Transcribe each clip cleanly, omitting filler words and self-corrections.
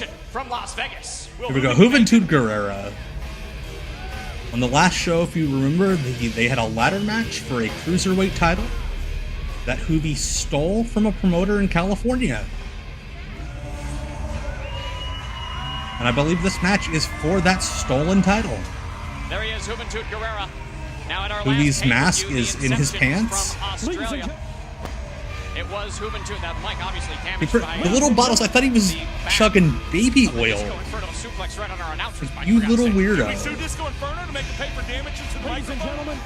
Revolution from Las Vegas. Here we go. Juventud Guerrera. On the last show, if you remember, they had a ladder match for a Cruiserweight title that Juvi stole from a promoter in California. And I believe this match is for that stolen title. There he is, Juventud Guerrera. Now at our Juvi's mask is in his pants. It was Juventud. That mic obviously damaged by the little bottles. I thought he was chugging baby oil. You little weirdo. We sue Disco Inferno to make the paper damages to the Ladies and gentlemen.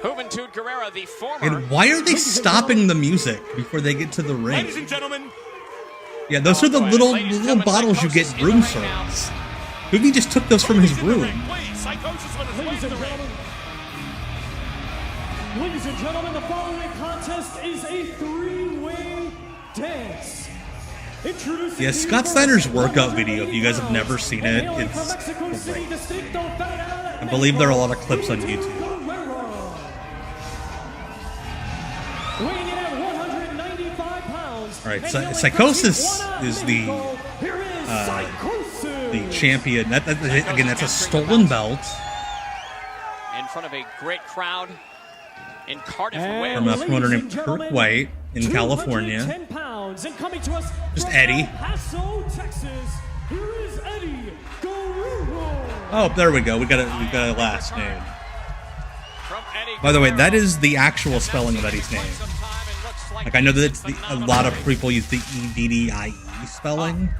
Juventud Guerrera, the former. And why are they stopping the music before they get to the ring? Ladies and gentlemen. Yeah, those are the little bottles you get room service. Juvi just took those from his room. Ladies and gentlemen, the following contest is a three-way dance. Yeah, Scott Steiner's workout video, if you guys have never seen it, it's great. I believe there are a lot of clips on YouTube. Weighing in at 195 pounds. All right, Psicosis is the champion. Again, that's a stolen belt. In front of a great crowd in Cardiff, Wales. From a promoter named Kurt White in California. Just Eddie. Texas. Here is Eddie Guerrero. Oh, there we go. We got a last name. By the way, that is the actual spelling of Eddie's name. Like, I know that it's a lot of people use the E-D-D-I-E spelling,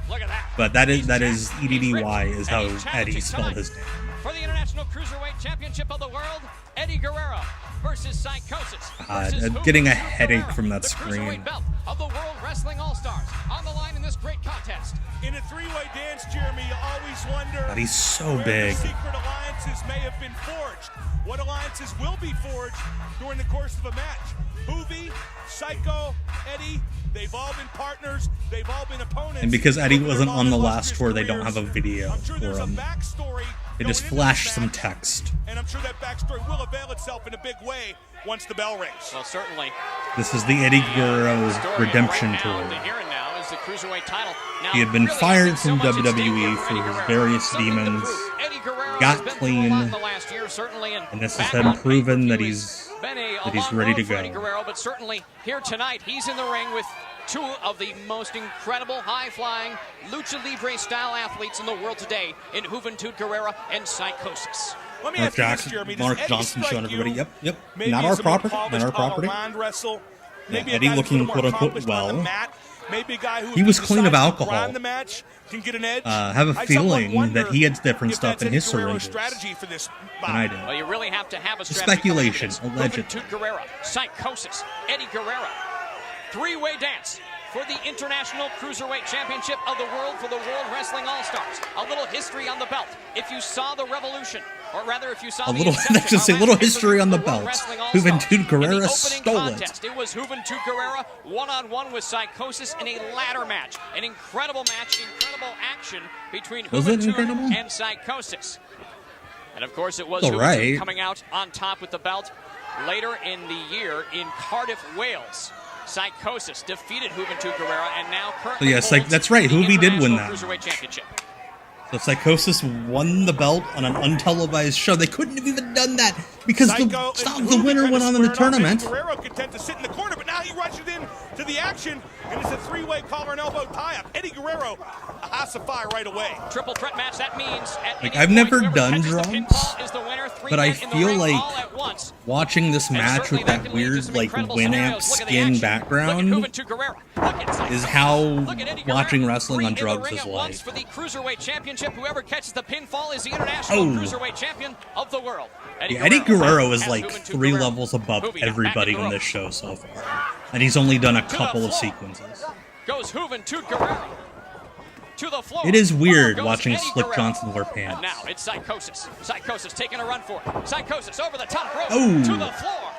but that is E-D-D-Y is how Eddie spelled his name. For the International Cruiserweight Championship of the World, Eddie Guerrero versus Psicosis. I'm getting a headache from that screen. Belt of the World Wrestling All-Stars on the line in this great contest. In a three-way dance, Jeremy, you always wonder. God, he's so where big. The secret alliances may have been forged. What alliances will be forged during the course of a match? Juvi, Psycho, Eddie, they've all been partners, they've all been opponents. And because Eddie wasn't on the last tour, they don't have a video for him. They just flashed some text. And I'm sure that backstory will avail itself in a big way once the bell rings. Well, certainly. This is the Eddie Guerrero redemption tour. He had been fired from WWE for his various demons, got clean, and this has been proven that he's ready to go. But certainly here tonight, he's in the ring with two of the most incredible, high-flying, lucha libre style athletes in the world today in Juventud Guerrera and Psicosis. Let me ask you this, Jeremy. Mark Johnson showing everybody. Yep. Not our property. Not our property. Yeah, Eddie looking quote-unquote well. Maybe a guy who he was clean of alcohol. The match can get an edge. Have a feeling that he had different stuff in his syringes than I did. Well, you really have to have a speculation, allegedly. Guerrera, Psicosis, Eddie Guerrero. Three-way dance for the International Cruiserweight Championship of the World for the World Wrestling All-Stars. A little history on the belt. If you saw the Revolution, or rather if you saw a little history on the belt. Juventud Guerrera stole it. It was Juventud Guerrera one-on-one with Psicosis in a ladder match. An incredible match, incredible action between Juventud and Psicosis. And of course it was Juventud coming out on top with the belt later in the year in Cardiff, Wales. Psicosis defeated Juventud Guerrera and now currently that's right. Juvi did win that. Cruiserweight Championship. So Psicosis won the belt on an untelevised show. They couldn't have even done that because the winner went on in the tournament. Guerrero content to sit in the corner, but now he rushes in to the action, and it's a three-way collar and elbow tie-up. Eddie Guerrero has to fire right away. Triple threat match. That means I've never done drums, but I feel like watching this match with that weird Winamp skin background is how watching wrestling on drugs is like. For the Cruiserweight Championship, whoever catches the pinfall is the International Cruiserweight Champion of the world. Eddie Guerrero is like 3 levels above everybody on this show so far, and he's only done a couple of sequences. Goes Juventud Guerrero to the floor. It is weird watching Slick Johnson wear pants. And now it's Psicosis. Psicosis taking a run for it. Psicosis over the top rope to the floor.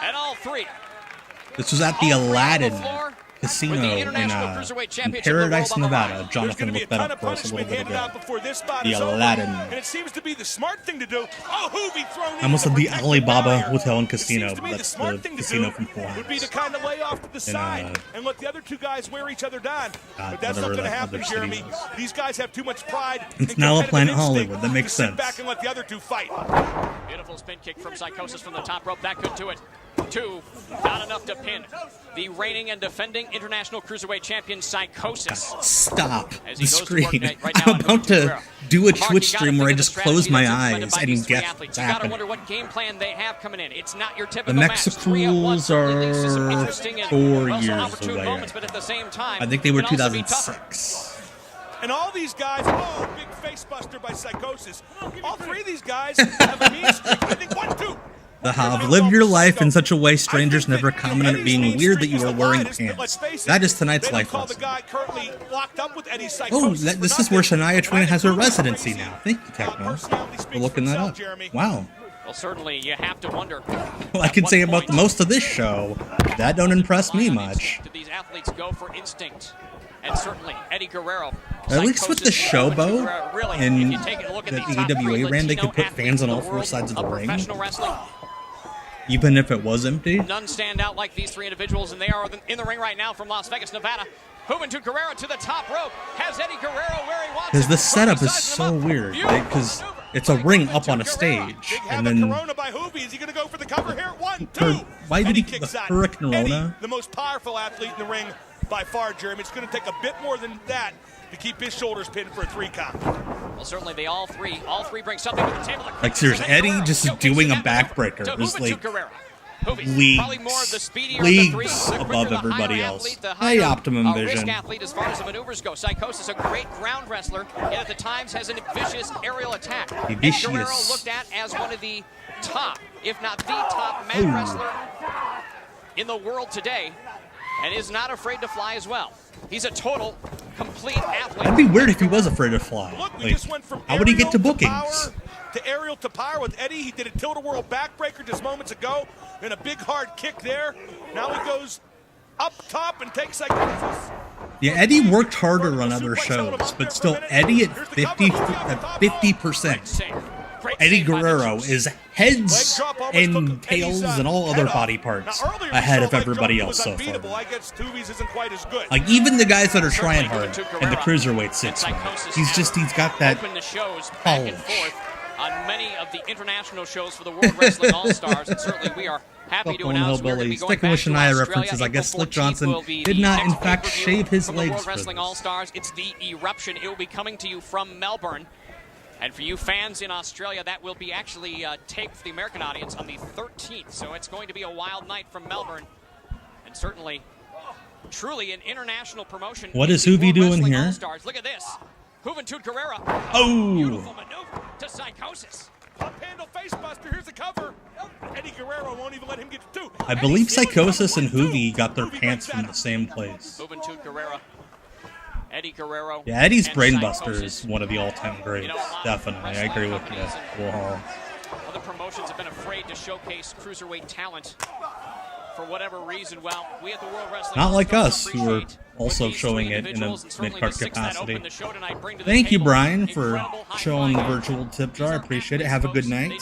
And all three. This was at the Aladdin casino in Paradise, Nevada. Jonathan looked that up for us a little bit ago. The Aladdin. And it seems to be the smart thing to do. Oh, Hoovy thrown in. I almost said the Alibaba Hotel and Casino. That's the casino from Florence. Would be to kind of lay off to the side and let the other two guys wear each other down. But that's not going to happen, Jeremy. These guys have too much pride. It's now a Planet Hollywood. That makes sense. Sit back and let the other two fight. Beautiful spin kick from Psicosis from the top rope. That could do it. 2, not enough to pin the reigning and defending international cruiserweight champion Psicosis. Stop the screen. I'm about to do a Twitch stream where I just close my eyes and guess what's happening. You gotta wonder what game plan they have coming in. It's not your typical the Mexicools are 4 years away. But at the same time, I think they were 2006. And all these guys, big face buster by Psicosis. All three of these guys have a mean streak. I think 1, 2. The have lived your life in such a way strangers never comment on it being weird that you are wearing pants. That is tonight's life lesson. Oh, this is where Shania Twain has her residency now. Thank you, Techno, for looking that up. Wow. Well, certainly you have to wonder. Well, I can say about most of this show, that don't impress me much. Do these athletes go for instinct? And certainly Eddie Guerrero. At least with the showboat in the AWA ran, they could put fans on all 4 sides of the ring. Even if it was empty. None stand out like these 3 individuals, and they are in the ring right now from Las Vegas, Nevada. Juventud Guerrera to the top rope. Has Eddie Guerrero where he wants because the setup is so weird. Because it's a ring up on a stage, and then is he going to go for the cover here? 1, 2. Why did he Hurricane Rona? The most powerful athlete in the ring by far, Jeremy. It's going to take a bit more than that to keep his shoulders pinned for a 3 count. Well, certainly they all three bring something to the table. Like, seriously, Eddie just doing a backbreaker is like leagues above everybody else. Hey, Optimum Vision. Athlete as far as the maneuvers go. Psicosis, a great ground wrestler, and at the times has a vicious aerial attack. Guerrero looked at as one of the top, if not the top man wrestler in the world today, and is not afraid to fly as well. He's a total, complete athlete. That'd be weird if he was afraid to fly. Look, we just went from how would he get to bookings? To aerial to power with Eddie. He did a tilt-a-whirl backbreaker just moments ago, and a big hard kick there. Now he goes up top and takes Psicosis. Yeah, Eddie worked harder on other shows, but still, Eddie at 50%. Eddie Guerrero is heads and tails and all other body parts ahead of everybody else so far. Like, even the guys that are trying hard in the Cruiserweight 6, he's got that polish. On many of the international shows for the World Wrestling All-Stars, and certainly we are happy to announce we're going to be going sticking with back Shania references. I guess Slick Johnson did not, in fact, shave his legs World Wrestling All-Stars. It's the Eruption. It will be coming to you from Melbourne. And for you fans in Australia, that will be actually taped for the American audience on the 13th. So it's going to be a wild night from Melbourne. And certainly, truly an international promotion. What is Hoovy doing here? All-Stars. Look at this. Juventud Guerrera. Oh! Beautiful maneuver to Psicosis. Up handle facebuster. Here's the cover. Eddie Guerrero won't even let him get to 2. I believe Psicosis and Hoovy got their pants from the same place. Juventud Guerrera. Eddie Guerrero. Yeah, Eddie's Brainbuster is one of the all-time greats. Definitely, I agree with you. Other promotions have been afraid to showcase cruiserweight talent for whatever reason. Well, we at the World Wrestling not like us, who are also showing it in a mid-card capacity. Thank you, Brian, for showing the virtual tip jar. I appreciate it. Have a good night.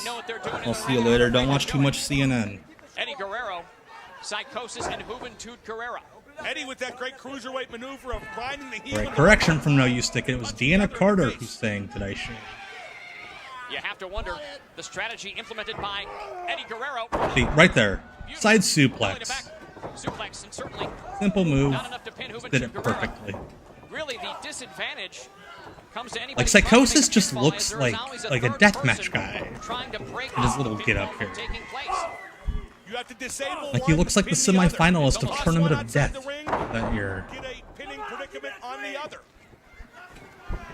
I'll see you later. Don't watch too much CNN. Eddie Guerrero, Psicosis, and Juventud Guerrera. Eddie with that great cruiserweight maneuver of grinding the heel. Right, correction from No You Stick It. It was Deanna Carter who's saying today. You have to wonder the strategy implemented by Eddie Guerrero. See, right there. Side suplex. Suplex, and certainly simple move. Not enough to pin did it perfectly. Really, the disadvantage comes to anybody. Like, Psicosis just looks like a deathmatch guy in his little get up here. You have to disable like, he looks like the semifinalist of Tournament of Death that year. Get a pinning predicament on the other.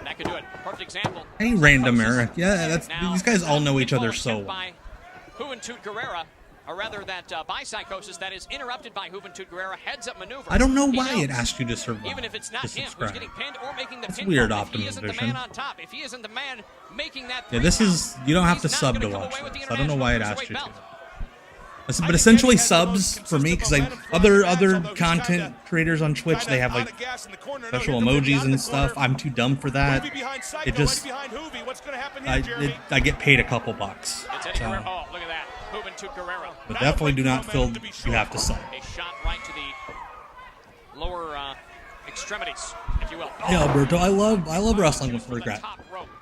That could do it. Perfect example. Hey, Random Eric. Yeah, these guys all know each other so well. Juventud Guerrera, or rather that by Psicosis, that is interrupted by Juventud Guerrera, heads-up maneuver. I don't know why it asked you to survive. Even if it's not him who's getting pinned or making the That's pin. weird, If he Optimum isn't the Vision. man on top, if he isn't the man making that. Yeah, this is, you don't have to sub to watch this. I don't know why it asked you to. But essentially subs for me, because other content creators on Twitch, they have like special emojis and stuff. I'm too dumb for that. It just I get paid a couple bucks. So. But definitely do not feel you have to sub. A shot right to the lower extremities, if you will. Yeah, Alberto, I love wrestling with regret.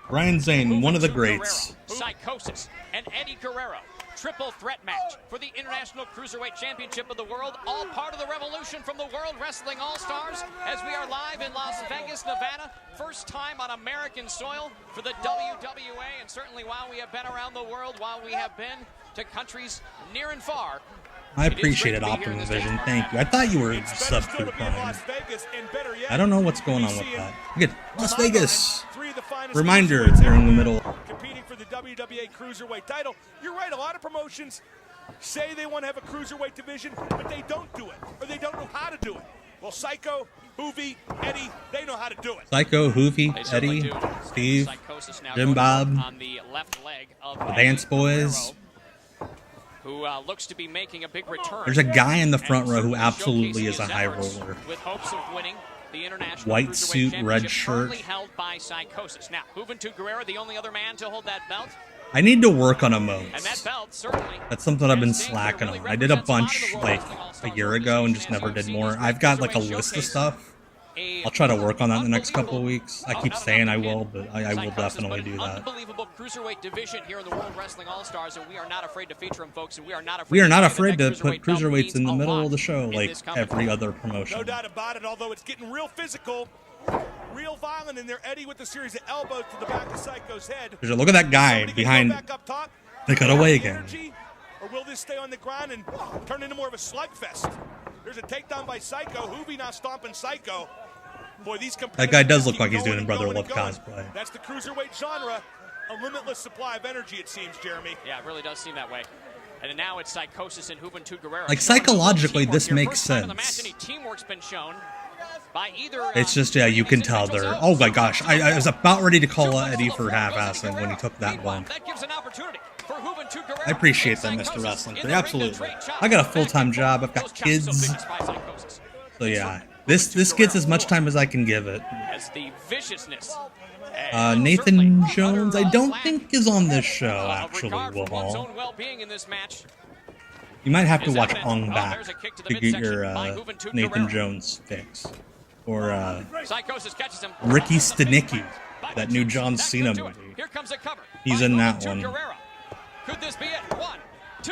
Ryan Zane, one of the greats. Psicosis and Eddie Guerrero. Triple threat match for the International Cruiserweight Championship of the World. All part of the revolution from the World Wrestling All-Stars as we are live in Las Vegas, Nevada. First time on American soil for the WWA, and certainly while we have been around the world, while we have been to countries near and far. I appreciate it, Optimum Vision. Thank you. I thought you were sub through Prime. I don't know what's going on with that. Look at Las Vegas. Reminder, they're in the middle. Competing for the WWA Cruiserweight Title. You're right, a lot of promotions say they want to have a Cruiserweight division, but they don't do it, or they don't know how to do it. Well, Psycho, Juvi, Eddie, they know how to do it. Psycho, Juvi, Eddie, Steve, Jim Bob, on the left leg of the Dance Boys. Who looks to be making a big return. There's a guy in the front row who absolutely is a high roller. With hopes of winning the International White suit, red shirt. Held by Psicosis. Now, Juventud Guerrera, the only other man to hold that belt. I need to work on emotes. And that belt, certainly, that's something I've been slacking on. I did a bunch like a year ago and just never did more. I've got like a list of stuff. I'll try to work on that in the next couple of weeks. I keep saying I will, but I will definitely do that. Unbelievable cruiserweight division here in the World Wrestling All-Stars, and we are not afraid to feature them, folks. And we are not afraid to put cruiserweights in the middle of the show like every other promotion. No doubt about it. Although it's getting real physical, real violent in there. Eddie with the series of elbows to the back of Psycho's head. Look at that guy behind. They cut away again. Or will this stay on the ground and turn into more of a slugfest? There's a takedown by Psycho. Juvi now stomping Psycho. Boy, that guy does look like he's doing Brother Love cosplay. That's the cruiserweight genre. A limitless supply of energy, it seems, Jeremy. Yeah, it really does seem that way. And now it's Psicosis and Juventud Guerrera. Like, psychologically, this makes sense. It's just, yeah, you can tell they're... Oh, my gosh. I was about ready to call Eddie for half-assing when he took that one. I appreciate that, Mr. Wrestling. Absolutely. I got a full-time job. I've got kids. So, yeah. This gets as much time as I can give it. Nathan Jones, I don't think is on this show, actually, Will Hall. You might have to watch Ong back to get your Nathan Jones fix. Or Ricky Stenicki, that new John Cena movie. He's in that one.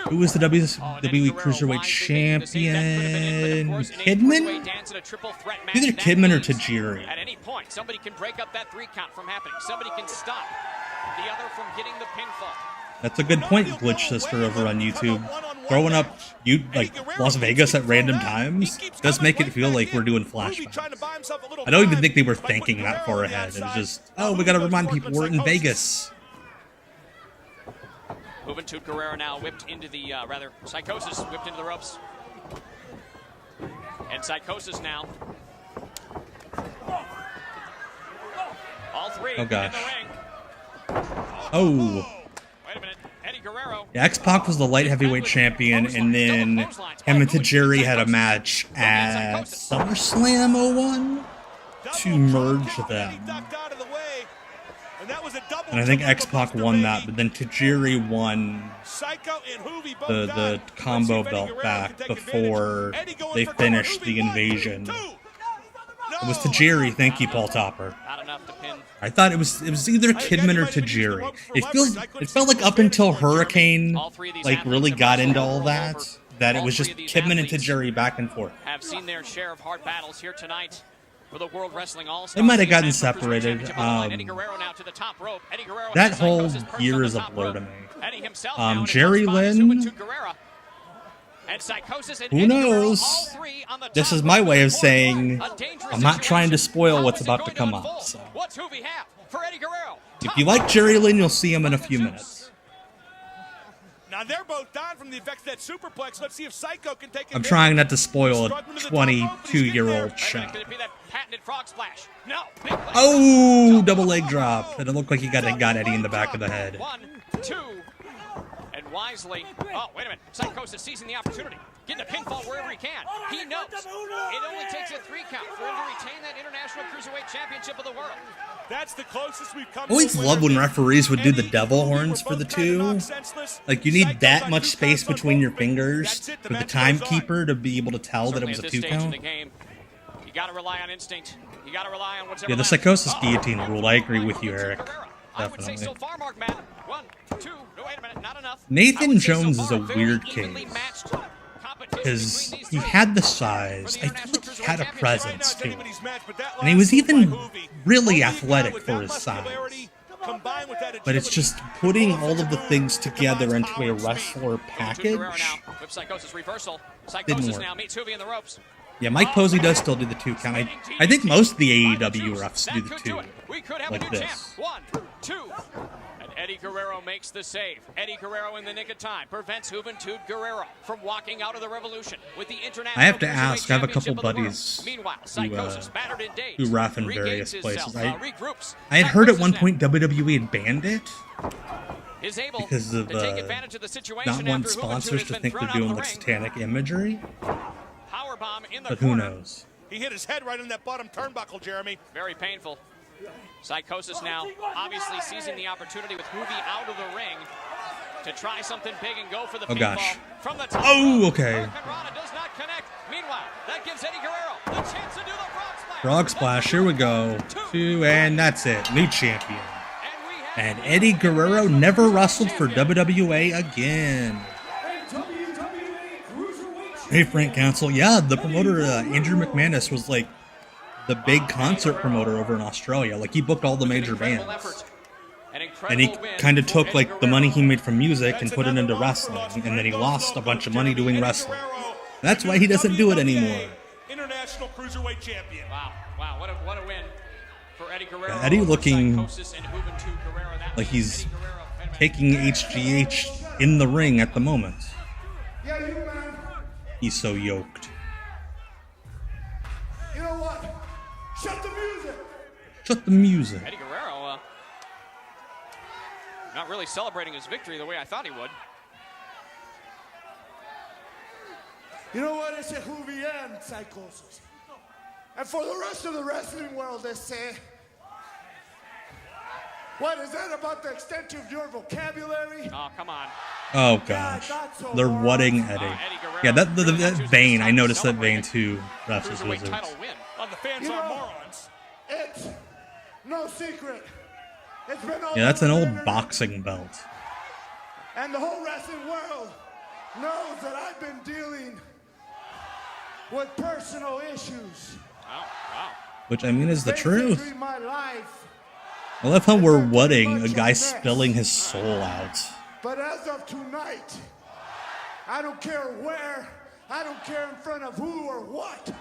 Who was the WWE Cruiserweight Champion? Kidman? Either Kidman or Tajiri. At any point, somebody can break up that 3 count from happening. Somebody can stop the other from getting the pinfall. That's a good point, Glitch Sister over on YouTube. Throwing up like Las Vegas at random times does make it feel like we're doing flashbacks. I don't even think they were thinking that far ahead. It was just, oh, we gotta remind people we're in Vegas. Juventud Guerrera now whipped into the, Psicosis whipped into the ropes. And Psicosis now. All three in the ring. Oh. Wait a minute. Eddie Guerrero. Yeah, X-Pac was the light heavyweight champion, and then him and Tajiri had a match at SummerSlam 01 to merge them. And I think X-Pac won that, but then Tajiri won the combo belt back before they finished the invasion. It was Tajiri, thank you, Paul Topper. I thought it was either Kidman or Tajiri. It felt like up until Hurricane really got into all that it was just Kidman and Tajiri back and forth. Have seen their share of hard battles here tonight. For the World Wrestling All-Stars. They might have gotten separated. That whole year is a blur to me. Jerry Lynn, who knows? This is my way of saying I'm not trying to spoil what's about to come up. So. If you like Jerry Lynn, you'll see him in a few minutes. Now they're both down from the effects of that superplex. Let's see if Psycho can take it. I'm trying not to spoil a 22-year-old shot. Oh, double leg drop. And it looked like he got Eddie in the back of the head. wisely. Oh, wait a minute. Psicosis seizing the opportunity. Getting a pinfall wherever he can. He knows it only takes a 3 count for him to retain that International Cruiserweight Championship of the world. That's the closest we've come. I always love when referees would do the devil horns for the two. Like, you need that much space between your fingers for the timekeeper to be able to tell that it was a 2 count. You gotta rely on instinct. You gotta rely on what's Yeah, the Psicosis guillotine ruled. I agree with you, Eric. Definitely. So far, Mark, Matt. 1, 2. No, wait a minute. Not enough. Nathan Jones is a weird case. Because he had the size, I feel like he had a presence to him. And he was even really athletic for his size. But it's just putting all of the things together into a wrestler package didn't work. Yeah, Mike Posey does still do the 2 count. I think most of the AEW refs do the 2, like this. 1, 2. Eddie Guerrero makes the save. Eddie Guerrero in the nick of time prevents Juventud Guerrera from walking out of the Revolution with the International. I have to ask. I have a couple buddies who ref in various places. I had heard at one point WWE had banned it because of not wanting sponsors to think they're doing like satanic imagery. But who knows? He hit his head right in that bottom turnbuckle, Jeremy. Very painful. Psicosis now obviously seizing the opportunity with Hoovy out of the ring to try something big and go for the pinfall from the top. Oh, okay. Does not connect. Meanwhile, that gives Eddie Guerrero the chance to do the frog splash. Frog splash, here we go. 2, and that's it. New champion. And Eddie Guerrero never wrestled for WWA again. Hey, Frank Council. Yeah, the promoter, Andrew McManus, was like the big concert promoter over in Australia. Like, he booked all the major bands. And he kind of took, like, the money he made from music and put it into wrestling. And then he lost a bunch of money doing wrestling. That's why he doesn't do it anymore. International Cruiserweight Champion. Wow, what a win for Eddie Guerrero. Yeah, Eddie looking like he's taking HGH in the ring at the moment. He's so yoked. You know what? Shut the music. Shut the music. Eddie Guerrero not really celebrating his victory the way I thought he would. You know what? It's a Juvian Psicosis. And for the rest of the wrestling world, they say, what is that about the extent of your vocabulary? Oh, come on. Oh, gosh. They're whatting Eddie. Yeah, that vein, I noticed that vein too. Wrestlers Wizards. The fans are morons. It's no secret. It's been all yeah, that's an old boxing belt. And the whole wrestling world knows that I've been dealing with personal issues. Wow. Which, I mean, is the truth. My life. I love how we're whatting a guy spilling his soul out. But as of tonight, I don't care where, I don't care in front of who or what,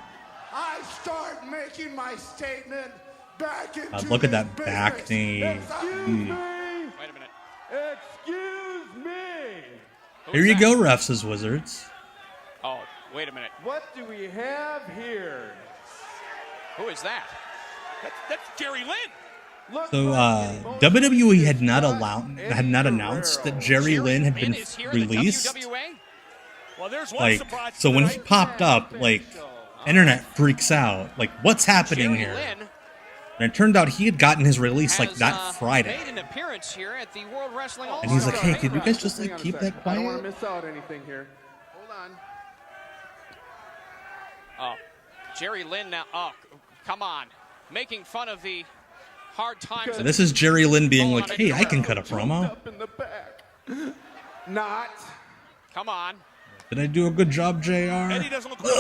I start making my statement back into look at that business. back knee. Wait a minute. Excuse me. Here you go, refs as Wizards. Oh, wait a minute. What do we have here? Who is that? That's Jerry Lynn. So, WWE had not announced that Jerry Lynn had been released. Well, there's one Like, surprise so when he tonight. popped up, like, internet freaks out. Like, what's happening Jerry here? Lynn And it turned out he had gotten his release like has, that Friday. made an appearance here at the World Wrestling And he's like, All-Star hey, could you guys just like keep that I don't want quiet? to miss out anything here. Hold on. Oh, Jerry Lynn now. Oh, come on. Making fun of the hard times. So this is Jerry Lynn being like, hey, I can cut a promo. Up in the back. Not. Come on. Did I do a good job, JR? Eddie doesn't look like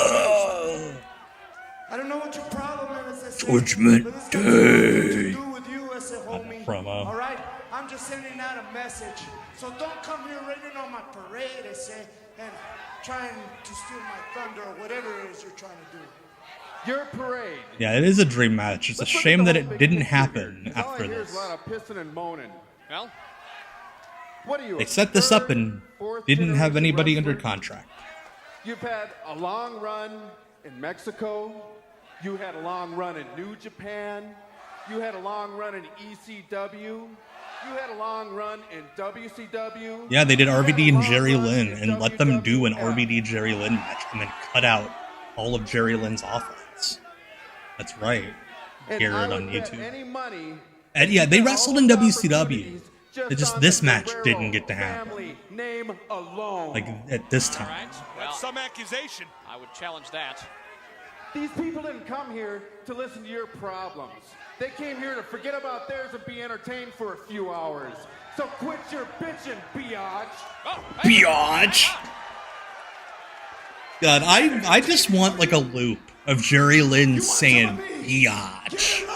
I don't know what your problem is. Judgment but this got nothing to do with you as a Not homie. a promo. All right? I'm just sending out a message. So don't come here raining on my parade, I say, and trying to steal my thunder or whatever it is you're trying to do. Your parade. Yeah, it is a dream match. It's a Let's look shame at the that whole it big didn't picture happen here, 'cause all I after hear is this. a lot of pissing and moaning. Well, What are you? They a set this up third, and fourth didn't have generation anybody under wrestler? contract. You've had a long run in Mexico. You had a long run in New Japan. You had a long run in ECW. You had a long run in WCW. Yeah, they did RVD and Jerry Lynn and let them do an RVD Jerry Lynn match and then cut out all of Jerry Lynn's offense. That's right. Hear it on YouTube. And yeah, they wrestled in WCW. It's just this match didn't get to happen. Like at this time. Right. Well, That's some accusation. I would challenge that. These people didn't come here to listen to your problems. They came here to forget about theirs and be entertained for a few hours. So quit your bitching, biatch. Oh, hey. Biatch! God, I just want like a loop of Jerry Lynn saying biatch.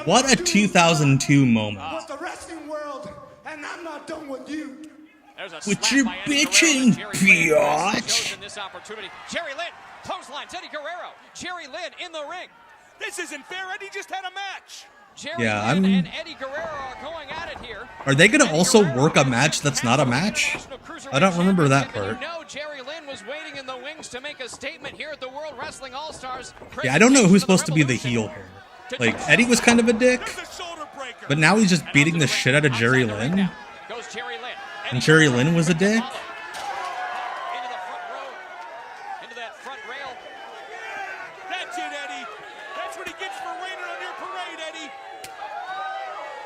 What a 2002 moment. With the wrestling world, and I'm not done with you. With your bitching, biatch. This opportunity. Jerry Lynn clotheslines Eddie Guerrero. Jerry Lynn in the ring. This isn't fair. Eddie just had a match. Jerry Yeah, Lynn and Eddie Guerrero are going at it here. Are they gonna also work a match that's not a match? I don't remember that part. You know Jerry Lynn was waiting in the wings to make a statement here at the World Wrestling All-Stars. Yeah, I don't know who's supposed to be the heel here. Like, Eddie was kind of a dick, There's a shoulder breaker. but now he's just beating the shit out of Jerry Lynn. Goes Jerry Lynn. And Jerry Lynn was a dick? Into the front row. Into that front rail. That's it, Eddie. That's what he gets for raining on your parade, Eddie.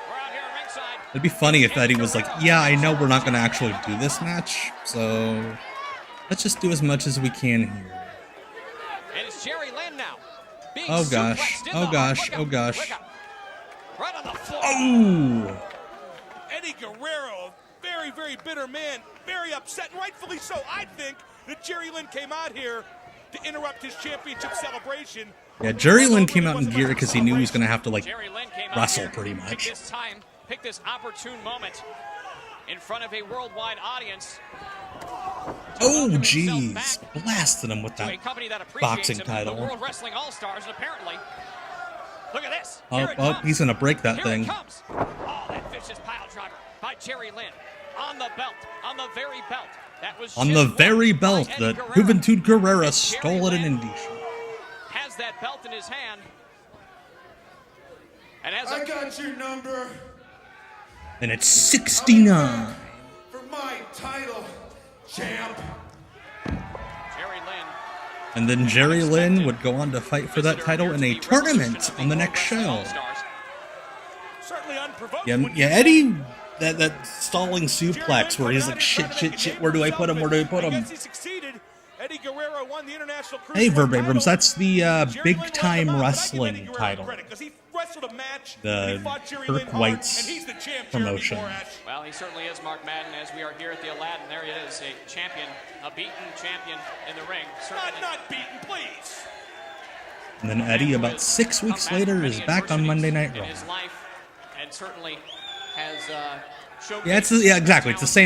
We're out here at ringside. It'd be funny if Eddie was like, yeah, I know we're not going to actually do this match, so let's just do as much as we can here. And it's Jerry Lynn now. Being Oh gosh, suplexed in oh the gosh, look out, oh gosh. look out. Right on the floor. Oh! Eddie Guerrero, a very, very bitter man, very upset, and rightfully so. I think that Jerry Lynn came out here to interrupt his championship celebration. Yeah, Jerry Lynn came out in gear because he knew he was going to have to, like, Jerry Lynn came out wrestle here, pretty picked much. this time, pick this opportune moment in front of a worldwide audience. Oh, jeez. Blasted him with To a that company that appreciates boxing him, the title. World Wrestling All-Stars, and apparently, look at this. Oh, Here it oh, comes. he's going to break that Here thing. it comes. Oh, that vicious pile driver by Jerry Lynn. On the belt, on the very belt. That was On just the won very by belt Eddie that Guerrero. Juventud Guerrera And stole at Jerry an Lynn indie show. has that belt in his hand. And as I got your number And it's 69. for my title, champ. Jerry Lynn. And then Jerry Lynn would go on to fight for that title in a tournament on the next show. Certainly unprovoked. Yeah, yeah, Eddie, that stalling suplex where he's like, shit, where do I put him, where do I put I him? guess he succeeded. Eddie Guerrero won the International Hey, Cruiserweight Verb title. Abrams, that's the Jerry big Lynn time won the belt, but I give wrestling Eddie Guerrero title. credit, 'cause he wrestled a match, The and he fought Jerry Kirk Lynn hard, White's and he's the champ, promotion. Jeremy Borash. Well, he certainly is, Mark Madden, as we are here at the Aladdin. There he is, a champion, a beaten champion in the ring. Certainly. Not beaten, please. And then Eddie, about 6 weeks later, is back on Monday Night in Raw. his life, and certainly has showcased Yeah, exactly. It's the same